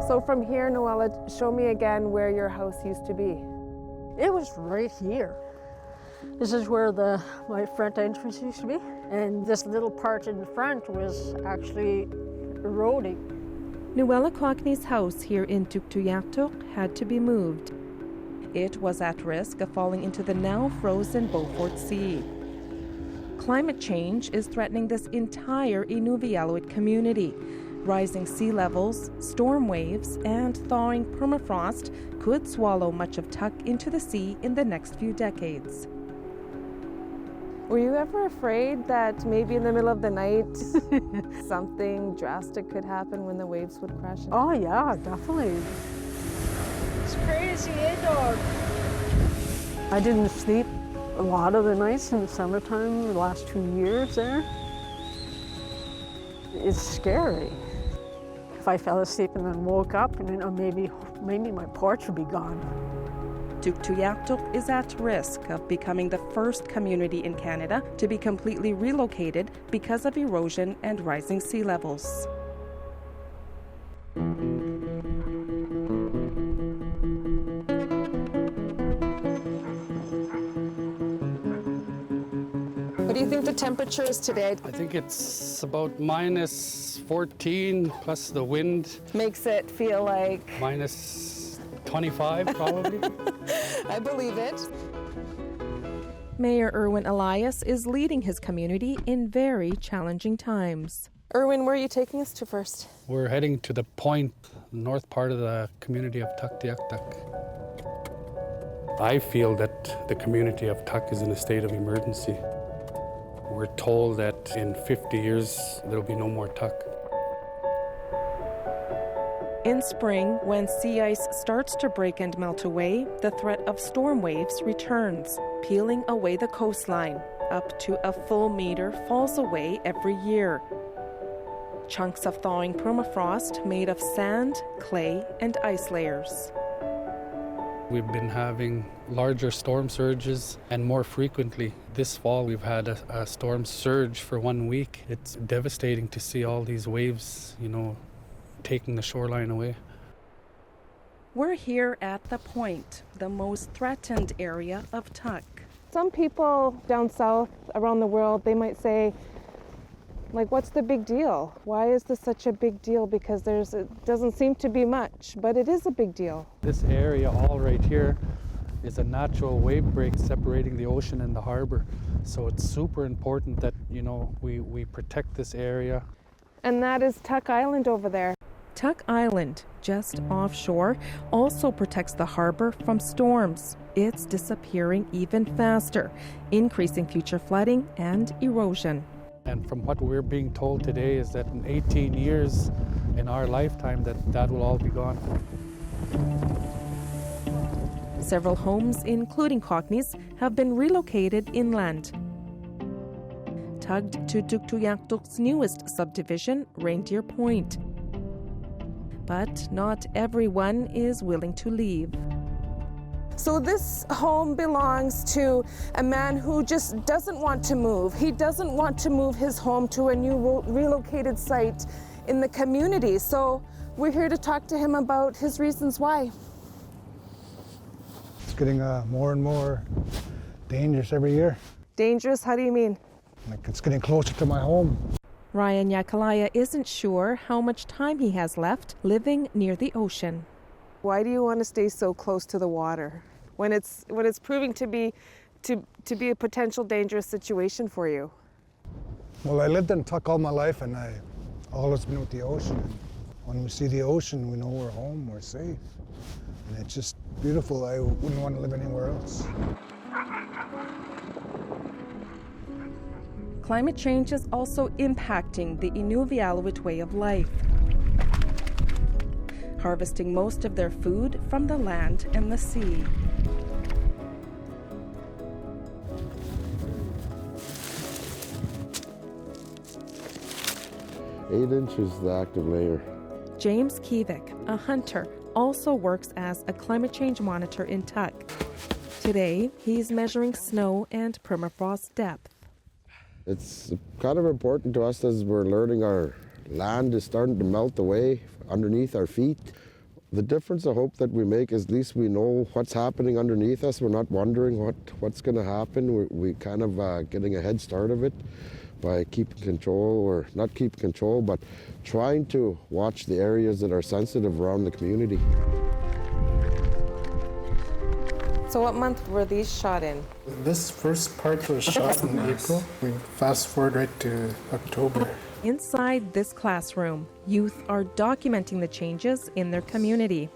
So from here, Noella, show me again where your house used to be. It was right here. This is where my front entrance used to be. And this little part in the front was actually eroding. Noella Cockney's house here in Tuktoyaktuk had to be moved. It was at risk of falling into the now frozen Beaufort Sea. Climate change is threatening this entire N.W.T community. Rising sea levels, storm waves, and thawing permafrost could swallow much of Tuk into the sea in the next few decades. Were you ever afraid that maybe in the middle of the night something drastic could happen when the waves would crash? Oh yeah, definitely. It's crazy, eh, dog? I didn't sleep a lot of the nights in the summertime the last 2 years there. It's scary. If I fell asleep and then woke up, and maybe my porch would be gone. Tuktoyaktuk is at risk of becoming the first community in Canada to be completely relocated because of erosion and rising sea levels. What do you think the temperature is today? I think it's about minus 14 plus the wind. Makes it feel like... Minus 25 probably. I believe it. Mayor Erwin Elias is leading his community in very challenging times. Erwin, where are you taking us to first? We're heading to the point, north part of the community of Tuktoyaktuk. I feel that the community of Tuk is in a state of emergency. We're told that in 50 years there'll be no more Tuk. In spring, when sea ice starts to break and melt away, the threat of storm waves returns, peeling away the coastline. Up to a full meter falls away every year. Chunks of thawing permafrost made of sand, clay, and ice layers. We've been having larger storm surges, and more frequently this fall we've had a storm surge for 1 week. It's devastating to see all these waves, taking the shoreline away. We're here at the point, the most threatened area of Tuk. Some people down south around the world, they might say, like, what's the big deal? Why is this such a big deal? Because it doesn't seem to be much, but it is a big deal. This area all right here is a natural wave break separating the ocean and the harbor. So it's super important that, we protect this area. And that is Tuk Island over there. Tuk Island, just offshore, also protects the harbor from storms. It's disappearing even faster, increasing future flooding and erosion. And from what we're being told today is that in 18 years in our lifetime that will all be gone. Several homes, including Cockney's, have been relocated inland. Tugged to Tuktoyaktuk's newest subdivision, Reindeer Point. But not everyone is willing to leave. So this home belongs to a man who just doesn't want to move. He doesn't want to move his home to a new relocated site in the community. So we're here to talk to him about his reasons why. It's getting more and more dangerous every year. Dangerous? How do you mean? Like, it's getting closer to my home. Ryan Yakalaya isn't sure how much time he has left living near the ocean. Why do you want to stay so close to the water when it's proving to be a potential dangerous situation for you? Well, I lived in Tuk all my life, and I always been with the ocean. When we see the ocean, we know we're home, we're safe, and it's just beautiful. I wouldn't want to live anywhere else. Climate change is also impacting the N.W.T way of life, harvesting most of their food from the land and the sea. Eight inches the active layer. James Kivik, a hunter, also works as a climate change monitor in Tuk. Today, he's measuring snow and permafrost depth. It's kind of important to us as we're learning our land is starting to melt away underneath our feet. The difference I hope that we make is at least we know what's happening underneath us. We're not wondering what's going to happen. We kind of getting a head start of it by keeping control, or not keeping control, but trying to watch the areas that are sensitive around the community. So what month were these shot in? This first part was shot in April. We fast forward right to October. Inside this classroom, youth are documenting the changes in their community.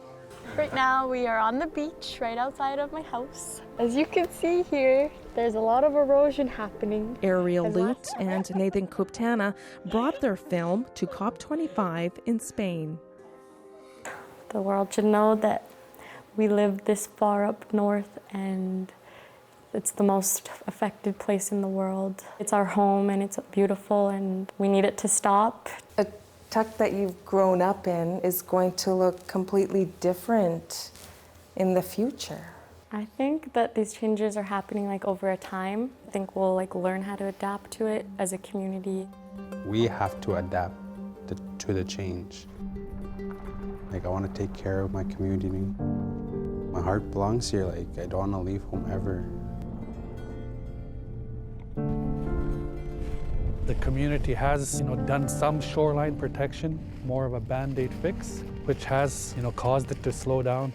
Right now we are on the beach right outside of my house. As you can see here, there's a lot of erosion happening. Ariel Lute and Nathan Kuptana brought their film to COP25 in Spain. The world should know that we live this far up north, and it's the most affected place in the world. It's our home and it's beautiful, and we need it to stop. A Tuk that you've grown up in is going to look completely different in the future. I think that these changes are happening over a time. I think we'll learn how to adapt to it as a community. We have to adapt to the change. I want to take care of my community. My heart belongs here. I don't want to leave home ever. The community has, done some shoreline protection, more of a band-aid fix, which has, caused it to slow down.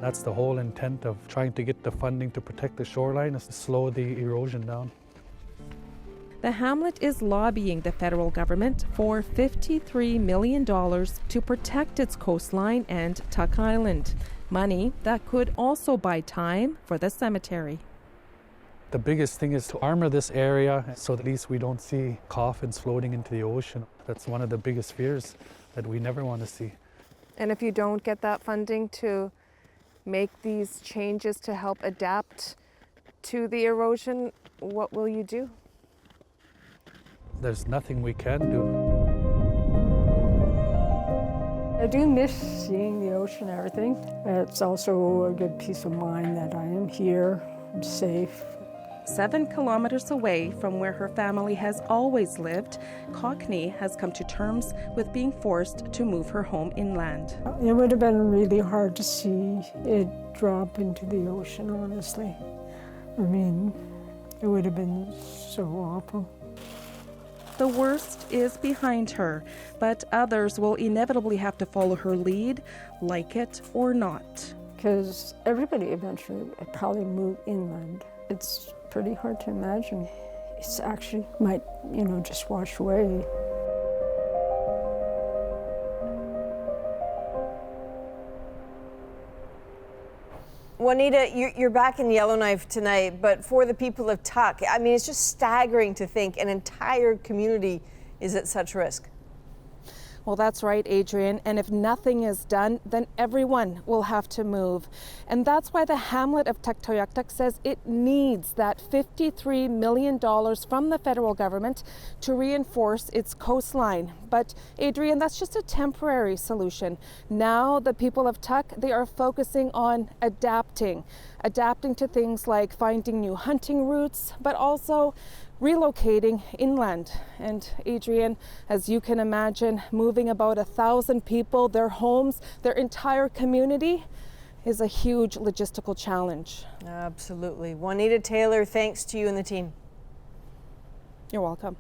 That's the whole intent of trying to get the funding to protect the shoreline, is to slow the erosion down. The hamlet is lobbying the federal government for $53 million to protect its coastline and Tuk Island. Money that could also buy time for the cemetery. The biggest thing is to armor this area so that at least we don't see coffins floating into the ocean. That's one of the biggest fears that we never want to see. And if you don't get that funding to make these changes to help adapt to the erosion, what will you do? There's nothing we can do. I do miss seeing the ocean and everything. It's also a good peace of mind that I am here, I'm safe. 7 kilometers away from where her family has always lived, Cockney has come to terms with being forced to move her home inland. It would have been really hard to see it drop into the ocean, honestly. I mean, it would have been so awful. The worst is behind her, but others will inevitably have to follow her lead, like it or not. Because everybody eventually would probably move inland. It's pretty hard to imagine. It's actually might, just wash away. Juanita, you're back in Yellowknife tonight, but for the people of Tuk, I mean, it's just staggering to think an entire community is at such risk. Well, that's right, Adrienne. And if nothing is done, then everyone will have to move. And that's why the hamlet of Tuktoyaktuk says it needs that $53 million from the federal government to reinforce its coastline. But Adrienne, that's just a temporary solution. Now the people of Tuk, they are focusing on adapting to things like finding new hunting routes, but also relocating inland. And Adrienne, as you can imagine, moving about 1,000 people, their homes, their entire community is a huge logistical challenge. Absolutely. Juanita Taylor, thanks to you and the team. You're welcome.